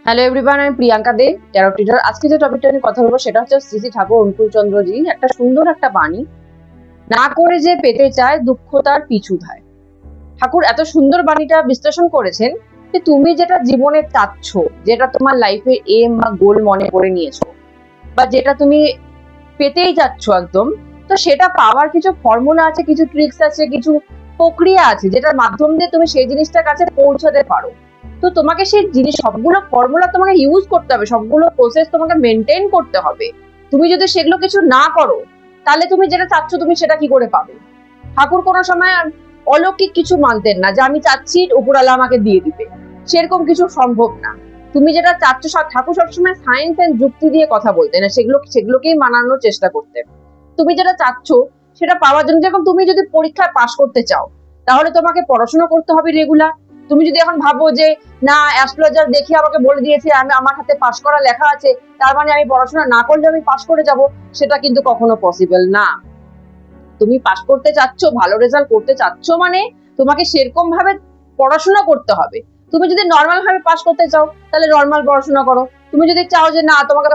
Hello everyone, আমি প্রিয়াঙ্কা দে, taro reader. আজকে যে টপিকটা নিয়ে কথা বলবো সেটা হচ্ছে শ্রী শ্রী ঠাকুর অনুকূলচন্দ্রজি একটা সুন্দর একটা বাণী, না করে যে পেতে চায় দুঃখ তার পিছু ধায়। ঠাকুর এত সুন্দর বাণীটা বিশ্লেষণ করেছেন যে তুমি যেটা জীবনে চাচ্ছ, যেটা তোমার লাইফে এম বা গোল মনে করে নিয়েছো, বা যেটা তুমি পেতেই যাচ্ছ একদম, তো সেটা পাওয়ার কিছু ফর্মুলা আছে, কিছু ট্রিক্স আছে, কিছু প্রক্রিয়া আছে যেটার মাধ্যম দিয়ে তুমি সেই জিনিসটার কাছে পৌঁছাতে পারো। তো তোমাকে সেই জিনিস সবগুলো ফর্মুলা তোমাকে ইউজ করতে হবে, সবগুলো প্রসেস তোমাকে মেনটেন করতে হবে। তুমি যদি সেগুলো কিছু না করো, তাহলে তুমি যেটা চাচ্ছ তুমি সেটা কি করে পাবে? ঠাকুর কোনো সময় অলৌকিক কিছু মানতেন না যে আমি চাচ্ছি উপরওয়ালা আমাকে দিয়ে দিবে, সেরকম কিছু সম্ভব না। তুমি যেটা চাচ্ছ, ঠাকুর সবসময় সায়েন্স এন্ড যুক্তি দিয়ে কথা বলতেন না, সেগুলোকেই মানানোর চেষ্টা করতেন। তুমি যেটা চাচ্ছ সেটা পাওয়ার জন্য, যেরকম তুমি যদি পরীক্ষায় পাশ করতে চাও, তাহলে তোমাকে পড়াশোনা করতে হবে রেগুলার। তুমি যদি এখন ভাবো যে না, অ্যাস্ট্রোলজার দেখে আমাকে বলে দিয়েছে আমি, আমার হাতে পাশ করা লেখা আছে, তার মানে আমি পড়াশোনা না করলে আমি পাশ করে যাব, সেটা কিন্তু কখনো পসিবল না। তুমি পাশ করতে চাচ্ছ, ভালো রেজাল্ট করতে চাচ্ছ, মানে তোমাকে সেরকম ভাবে পড়াশোনা করতে হবে। তুমি যদি নর্মাল ভাবে পাশ করতে চাও, তাহলে নর্মাল পড়াশোনা করো। তুমি যদি চাও যে না তোমাকে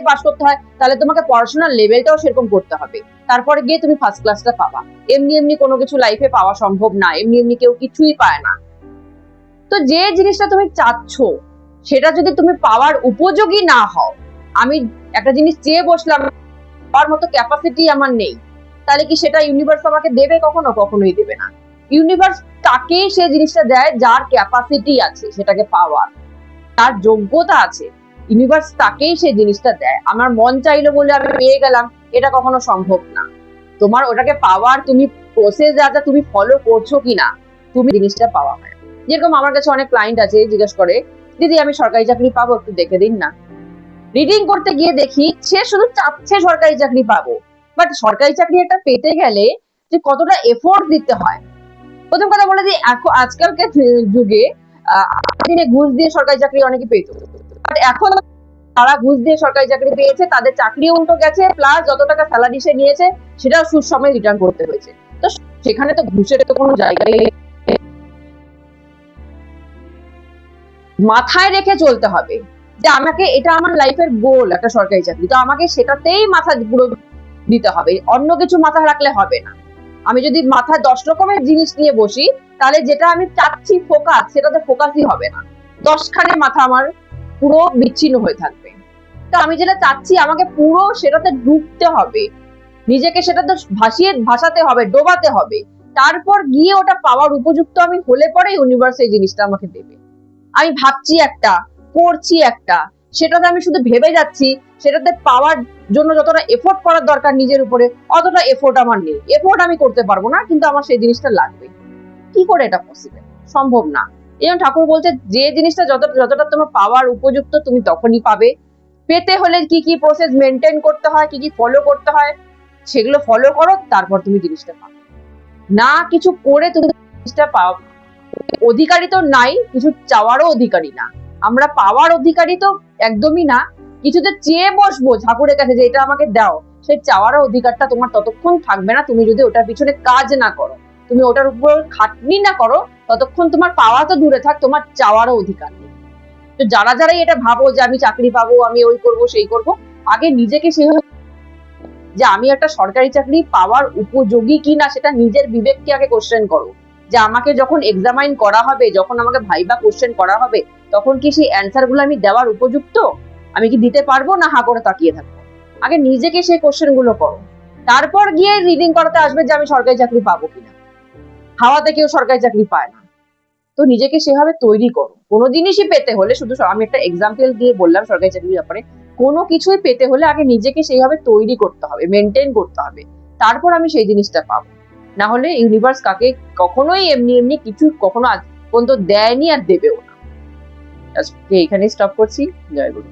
পাশ করতে হয়, তাহলে তোমাকে পড়াশোনার লেভেলটাও সেরকম করতে হবে, তারপরে গিয়ে তুমি ফার্স্ট ক্লাসটা পাবা। এমনি এমনি কোনো কিছু লাইফে পাওয়া সম্ভব না, এমনি এমনি কেউ কিছুই পায় না। তো যে জিনিসটা তুমি চাচ্ছ সেটা যদি তুমি পাওয়ার উপযোগী না হও, আমি একটা জিনিস চেয়ে বসলাম, পাওয়ার মতো ক্যাপাসিটি আমার নেই, তাহলে কি সেটা ইউনিভার্স আমাকে দেবে? কখনো কখনোই দেবে না। ইউনিভার্স তাকেই সে জিনিসটা দেয় যার ক্যাপাসিটি আছে সেটাকে পাওয়ার, তার যোগ্যতা আছে, ইউনিভার্স তাকেই সে জিনিসটা দেয়। আমার মন চাইলো বলে আমি পেয়ে গেলাম, এটা কখনো সম্ভব না। তোমার ওটাকে পাওয়ার, তুমি প্রসেস যা যা তুমি ফলো করছো কিনা, তুমি জিনিসটা পাওয়া হয়। যেরকম আমার কাছে অনেক ক্লায়েন্ট আছে, জিজ্ঞেস করে দিদি আমি সরকারি চাকরি পাবো, একটু দেখে দিন না। রিডিং করতে গিয়ে দেখি সে শুধু চাচ্ছে সরকারি চাকরি পাবো, বাট সরকারি চাকরি একটা পেতে গেলে যে কতটা এফোর্ট দিতে হয়। প্রথম কথা বলে দিই, আজকালকার যুগে দিনে ঘুষ দিয়ে সরকারি চাকরি অনেকে পেত, বাট এখন তারা ঘুষ দিয়ে সরকারি চাকরি পেয়েছে, তাদের চাকরি উল্টো গেছে, প্লাস যত টাকা স্যালারি সে নিয়েছে সেটাও সুদ সময় রিটার্ন করতে হয়েছে। তো সেখানে তো ঘুষের তো কোনো জায়গায়, মাথায় রেখে চলতে হবে যে আমাকে এটা আমার লাইফের গোল একটা সরকারি চাকরি, তো আমাকে সেটাতেই মাথা পুরো দিতে হবে, অন্য কিছু মাথা রাখলে হবে না। আমি যদি মাথায় 10 রকমের জিনিস নিয়ে বসি, তাহলে যেটা আমি চাচ্ছি ফোকাস, সেটাতে ফোকাসই হবে না, 10খানে মাথা আমার পুরো বিচ্ছিন্ন হয়ে থাকবে। তো আমি যেটা চাচ্ছি আমাকে পুরো সেটাতে ডুবতে হবে, নিজেকে সেটাতে ভাসাতে হবে, ডোবাতে হবে, তারপর গিয়ে ওটা পাওয়ার উপযুক্ত আমি হলে পরে ইউনিভার্স এই জিনিসটা আমাকে দেবে। আমি ভাবছি একটা, করছি একটা, সেটাতে আমি শুধু ভেবে যাচ্ছি, সেটাতে পাওয়ার জন্য যতটা এফোর্ট করার দরকার নিজের উপরে, অতটা এফোর্ট আমার নেই। এফোর্ট আমি করতে পারবো না, কিন্তু আমার সেই জিনিসটা লাগবে। কি করে এটা পসিবল? সম্ভব না। এবং ঠাকুর বলছে যে জিনিসটা যতটা তোমার পাওয়ার উপযুক্ত তুমি তখনই পাবে। পেতে হলে কি কি প্রসেস মেনটেন করতে হয়, কি কি ফলো করতে হয়, সেগুলো ফলো করো, তারপর তুমি জিনিসটা পাবে। না কিছু করে তুমি জিনিসটা পাও, অধিকারী তো নাই, কিছু চাওয়ারও অধিকারী না। আমরা পাওয়ার অধিকারী তো একদমই না। কিছুতে চেয়ে বসবো ঠাকুরের কাছে যে এটা আমাকে দাও, সেই চাওয়ার অধিকারটা তোমার ততক্ষণ থাকবে না তুমি যদি ওটার পিছনে কাজ না করো, তুমি ওটার উপর খাটনি না করো, ততক্ষণ তোমার পাওয়া তো দূরে থাক, তোমার চাওয়ারও অধিকার নেই। তো যারা যারাই এটা ভাবো যে আমি চাকরি পাবো, আমি ওই করব সেই করব, আগে নিজেকে সেভাবে যে আমি একটা সরকারি চাকরি পাওয়ার উপযোগী কিনা সেটা নিজের বিবেককে আগে কোশ্চেন করো। যে আমাকে যখন এক্সামাইন করা হবে, যখন আমাকে ভাইবা কোশ্চেন করা হবে, তখন কি সেই অ্যান্সার গুলো আমি দেওয়ার উপযুক্ত, আমি কি দিতে পারবো, না হা করে তাকিয়ে থাকবো? আগে নিজেকে সেই কোশ্চেন গুলো করো, তারপর গিয়ে রিডিং করাতে আসবে যে আমি সরকারি চাকরি পাবো কিনা। হাওয়াতে কেউ সরকারি চাকরি পায় না। তো নিজেকে সেভাবে তৈরি করো। কোনো জিনিসই পেতে হলে, শুধু আমি একটা এক্সাম্পল দিয়ে বললাম সরকারি চাকরির ব্যাপারে, কোনো কিছুই পেতে হলে আগে নিজেকে সেইভাবে তৈরি করতে হবে, মেনটেন করতে হবে, তারপর আমি সেই জিনিসটা পাবো। না হলে ইউনিভার্স কাকে কখনোই এমনি এমনি কিছু কখনো আজ পর্যন্ত দেয়নি, আর দেবেও না। এখানে স্টপ করছি। জয় গুরু।